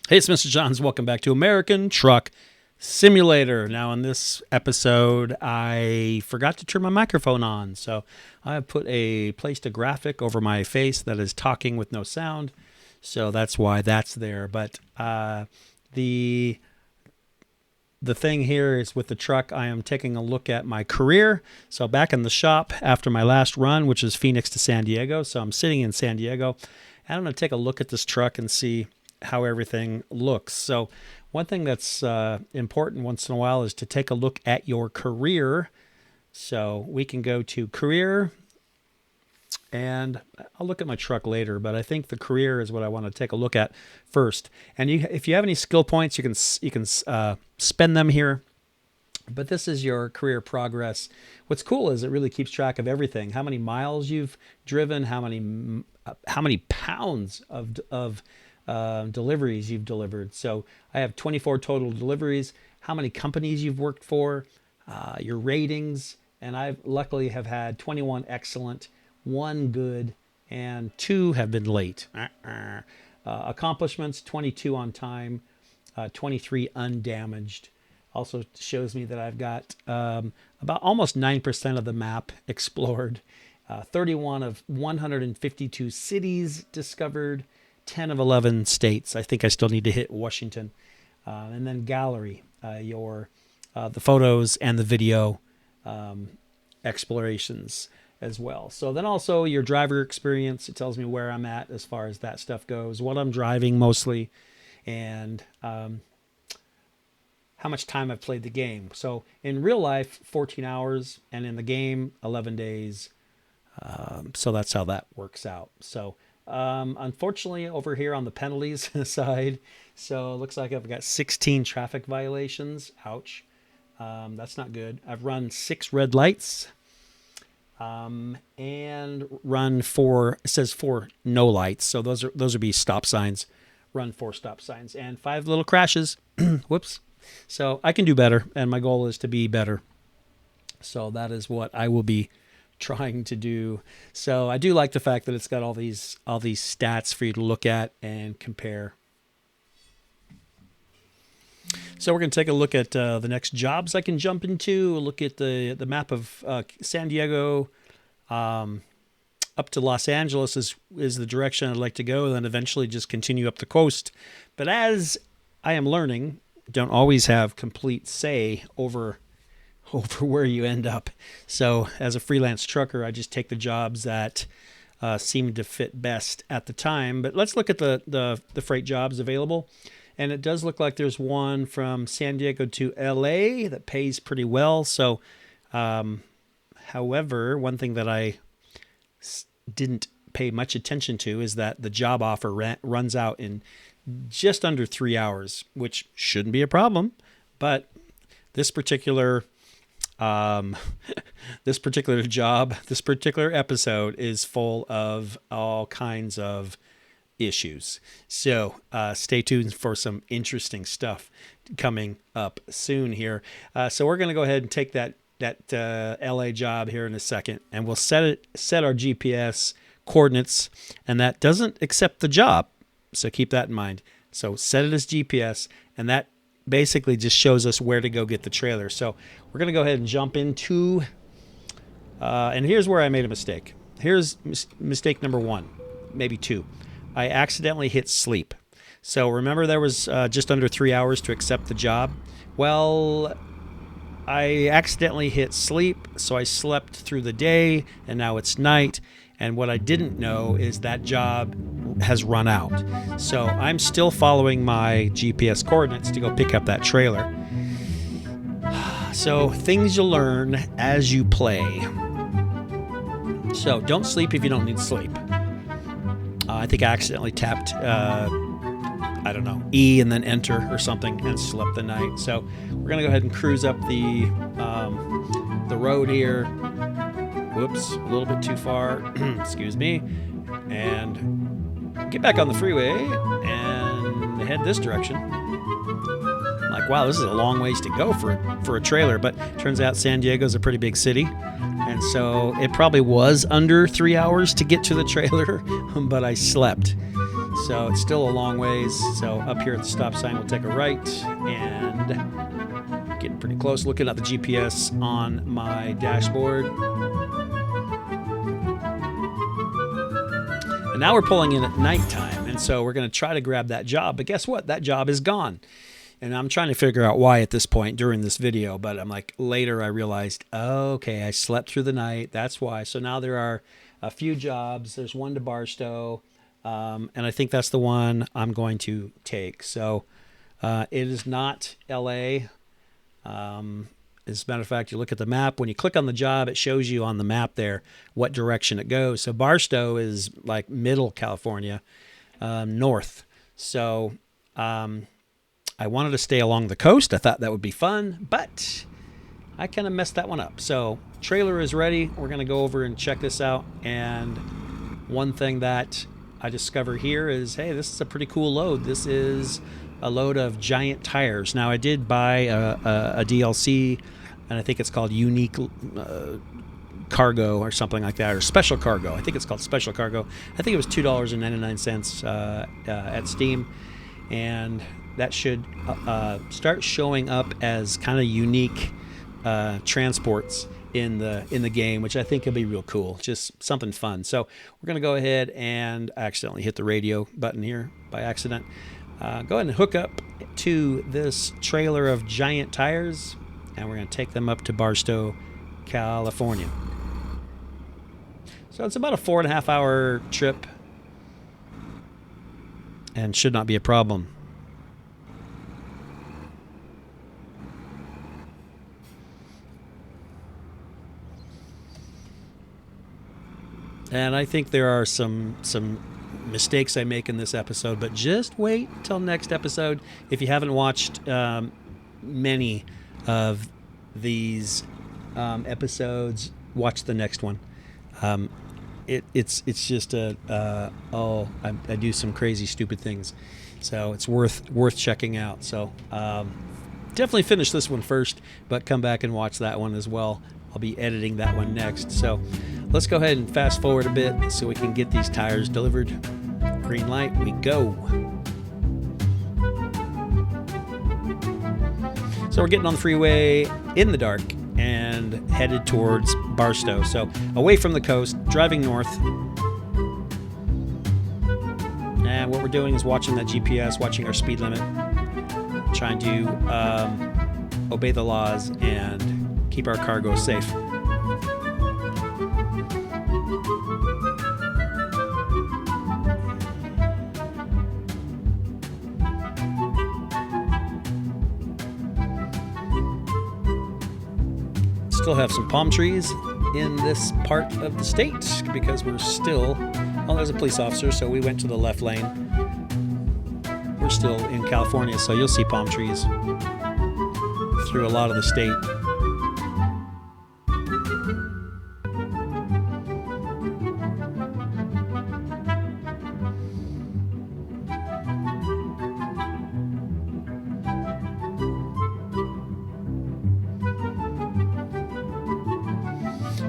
Hey, it's Mr. Johns. Welcome back to American Truck Simulator. Now, in this episode, I forgot to turn my microphone on, so I have placed a graphic over my face that is talking with no sound, so that's why that's there. But the thing here is with the truck, I am taking a look at my career. So back in the shop after my last run, which is Phoenix to San Diego. So I'm sitting in San Diego, and I'm going to take a look at this truck and see how everything looks. So one thing that's important once in a while is to take a look at your career. So we can go to career, and I'll look at my truck later, but I think the career is what I want to take a look at first. And if you have any skill points, you can spend them here. But this is your career progress. What's cool is it really keeps track of everything: how many miles you've driven, how many pounds of deliveries you've delivered. So I have 24 total deliveries, how many companies you've worked for, your ratings, and I luckily have had 21 excellent, 1 good, and 2 have been late. Accomplishments, 22 on time, 23 undamaged. Also shows me that I've got about almost 9% of the map explored, 31 of 152 cities discovered, 10 of 11 states. I think I still need to hit Washington. And then gallery, the photos and the video explorations as well. So then also your driver experience. It tells me where I'm at as far as that stuff goes, what I'm driving mostly, and how much time I've played the game. So in real life, 14 hours, and in the game, 11 days. So that's how that works out. So unfortunately, over here on the penalties side, so it looks like I've got 16 traffic violations. Ouch. That's not good. I've run 6 red lights and run 4, it says 4 no lights. So those would be stop signs. Run 4 stop signs and 5 little crashes. Whoops. So I can do better, and my goal is to be better. So that is what I will be trying to do. So I do like the fact that it's got all these stats for you to look at and compare. So we're going to take a look at the next jobs I can jump into. Look at the map of San Diego up to Los Angeles is the direction I'd like to go, and then eventually just continue up the coast. But as I am learning, don't always have complete say over where you end up. So as a freelance trucker, I just take the jobs that seem to fit best at the time. But let's look at the freight jobs available. And it does look like there's one from San Diego to LA that pays pretty well. So, however, one thing that I didn't pay much attention to is that the job offer runs out in just under 3 hours, which shouldn't be a problem. But this particular this particular episode is full of all kinds of issues. So stay tuned for some interesting stuff coming up soon here. So we're going to go ahead and take that LA job here in a second, and we'll set our GPS coordinates, and that doesn't accept the job. So keep that in mind. So set it as GPS, and that basically just shows us where to go get the trailer. So we're going to go ahead and jump into, and here's where I made a mistake. Here's mistake number 1, maybe 2. I accidentally hit sleep. So remember there was just under 3 hours to accept the job. Well, I accidentally hit sleep, so I slept through the day, and now it's night. And what I didn't know is that job has run out. So I'm still following my GPS coordinates to go pick up that trailer. So things you learn as you play. So don't sleep if you don't need sleep. I think I accidentally tapped, E and then enter or something, and slept the night. So we're going to go ahead and cruise up the road here. Whoops, a little bit too far. Excuse me. And get back on the freeway and head this direction. I'm like, wow, this is a long ways to go for a trailer. But turns out San Diego's a pretty big city. And so it probably was under 3 hours to get to the trailer, but I slept. So it's still a long ways. So up here at the stop sign, we'll take a right, and getting pretty close, looking at the GPS on my dashboard. And now we're pulling in at nighttime, and so we're going to try to grab that job. But guess what? That job is gone. And I'm trying to figure out why at this point during this video, but I'm like, later I realized, oh, okay, I slept through the night. That's why. So now there are a few jobs. There's one to Barstow, and I think that's the one I'm going to take. So it is not LA. As a matter of fact, you look at the map. When you click on the job, it shows you on the map there what direction it goes. So Barstow is like middle California, north. So I wanted to stay along the coast. I thought that would be fun, but I kind of messed that one up. So trailer is ready. We're going to go over and check this out. And one thing that I discover here is, hey, this is a pretty cool load. This is a load of giant tires. Now, I did buy a DLC, and I think it's called Unique Cargo or something like that, or Special Cargo. I think it's called Special Cargo. I think it was $2.99 at Steam. And that should start showing up as kind of unique transports in the game, which I think will be real cool. Just something fun. So we're going to go ahead, and I accidentally hit the radio button here by accident. Go ahead and hook up to this trailer of giant tires, and we're going to take them up to Barstow, California. So it's about a 4.5 hour trip, and should not be a problem. And I think there are some mistakes I make in this episode, but just wait till next episode. If you haven't watched many of these episodes, watch the next one. It's just I do some crazy stupid things, so it's worth checking out. So definitely finish this one first, but come back and watch that one as well. I'll be editing that one next. So let's go ahead and fast forward a bit so we can get these tires delivered. Green light, we go. So we're getting on the freeway in the dark and headed towards Barstow. So away from the coast, driving north. And what we're doing is watching that GPS, watching our speed limit, trying to obey the laws and keep our cargo safe. Still have some palm trees in this part of the state because we're still, well, there's a police officer, so we went to the left lane. We're still in California, so you'll see palm trees through a lot of the state.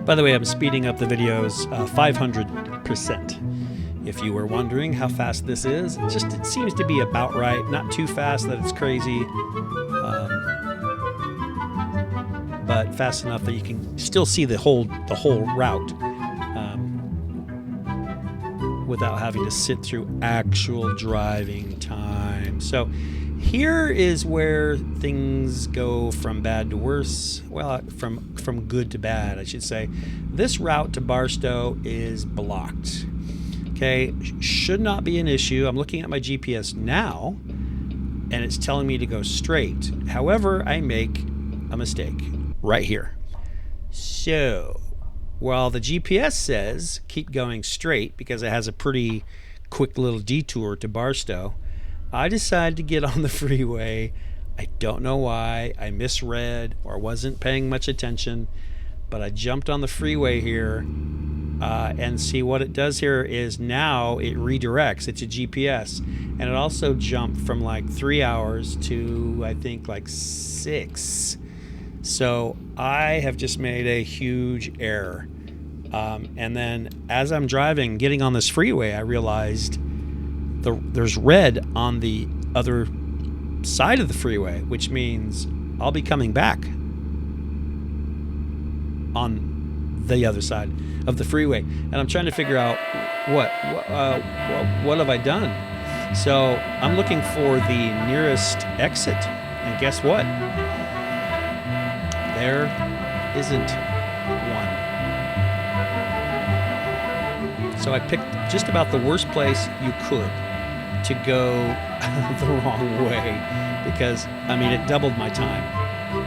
By the way, I'm speeding up the videos 500%. If you were wondering how fast this is, it seems to be about right. Not too fast that it's crazy, but fast enough that you can still see the whole route without having to sit through actual driving time. So here is where things go from bad to worse. Well, from good to bad, I should say. This route to Barstow is blocked. Okay, should not be an issue. I'm looking at my GPS now, and it's telling me to go straight. However, I make a mistake right here. So, while the GPS says keep going straight because it has a pretty quick little detour to Barstow, I decided to get on the freeway. I don't know why. I misread or wasn't paying much attention, but I jumped on the freeway here, and see what it does here is now it redirects. It's a GPS, and it also jumped from like 3 hours to I think like 6. So I have just made a huge error. And then as I'm driving, getting on this freeway, I realized there's red on the other side of the freeway, which means I'll be coming back on the other side of the freeway, and I'm trying to figure out what have I done. So I'm looking for the nearest exit, and guess what? There isn't one. So I picked just about the worst place you could to go the wrong way, because I mean it doubled my time.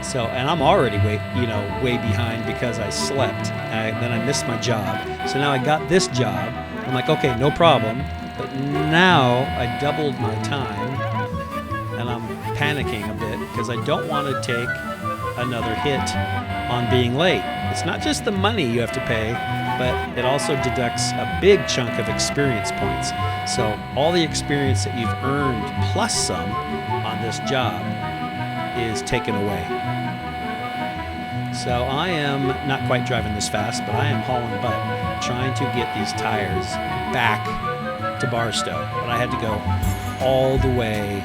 So, and I'm already way behind because I slept. Then I missed my job. So now I got this job. I'm like, okay, no problem. But now I doubled my time, and I'm panicking a bit because I don't want to take another hit on being late. It's not just the money you have to pay, but it also deducts a big chunk of experience points. So all the experience that you've earned plus some on this job is taken away. So I am not quite driving this fast, but I am hauling butt, trying to get these tires back to Barstow. But I had to go all the way,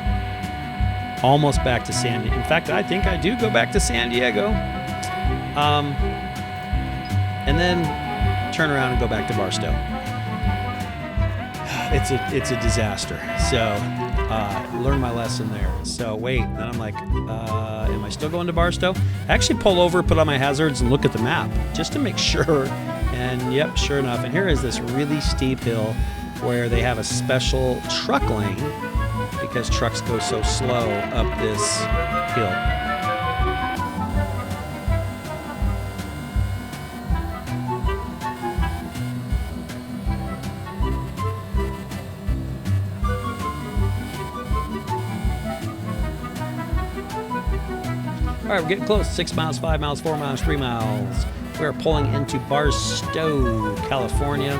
almost back to San Diego. In fact, I think I do go back to San Diego. And then turn around and go back to Barstow. It's a disaster. So learn my lesson there. So wait, then I'm like, am I still going to Barstow? I actually pull over, put on my hazards, and look at the map just to make sure. And yep, sure enough. And here is this really steep hill where they have a special truck lane because trucks go so slow up this hill. All right, we're getting close. 6 miles, 5 miles, 4 miles, 3 miles. We're pulling into Barstow, California.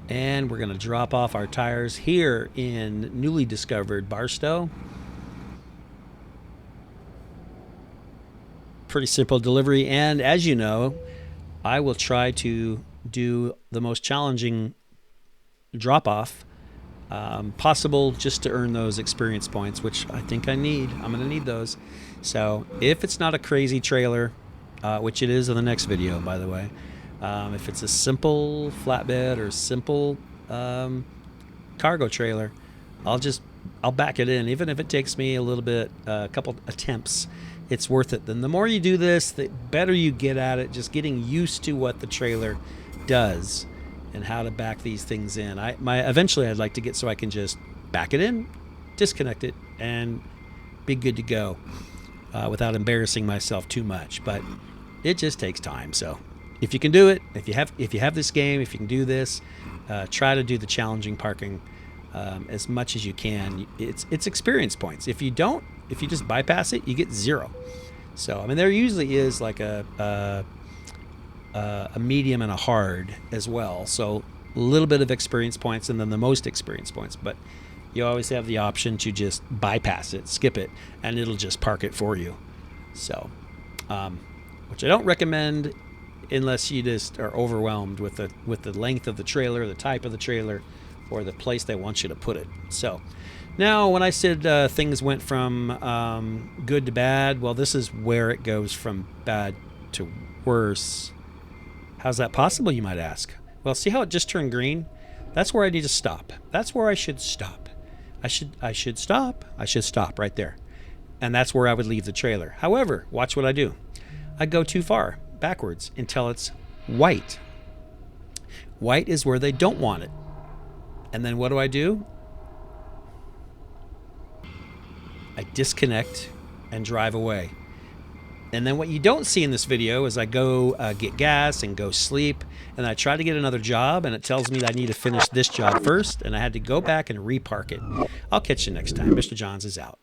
And we're going to drop off our tires here in newly discovered Barstow. Pretty simple delivery. And as you know, I will try to do the most challenging drop-off possible just to earn those experience points, which I think I need. I'm going to need those. So if it's not a crazy trailer, which it is in the next video, by the way, if it's a simple flatbed or simple cargo trailer, I'll back it in. Even if it takes me a little bit, a couple attempts, it's worth it. Then the more you do this, the better you get at it, just getting used to what the trailer does and how to back these things in. Eventually I'd like to get so I can just back it in, disconnect it, and be good to go without embarrassing myself too much. But it just takes time. So if you can do it, if you have this game, if you can do this, try to do the challenging parking as much as you can. It's experience points. If you don't, if you just bypass it, you get 0. So I mean, there usually is like a medium and a hard as well. So a little bit of experience points and then the most experience points. But you always have the option to just bypass it, skip it, and it'll just park it for you. So, which I don't recommend unless you just are overwhelmed with the length of the trailer, the type of the trailer, or the place they want you to put it. So now when I said things went from good to bad, well, this is where it goes from bad to worse. How's that possible, you might ask? Well, see how it just turned green? That's where I need to stop. That's where I should stop. I should stop. I should stop right there. And that's where I would leave the trailer. However, watch what I do. I go too far backwards until it's white. White is where they don't want it. And then what do? I disconnect and drive away. And then what you don't see in this video is I go get gas and go sleep, and I try to get another job, and it tells me that I need to finish this job first, and I had to go back and repark it. I'll catch you next time. Mr. Johns is out.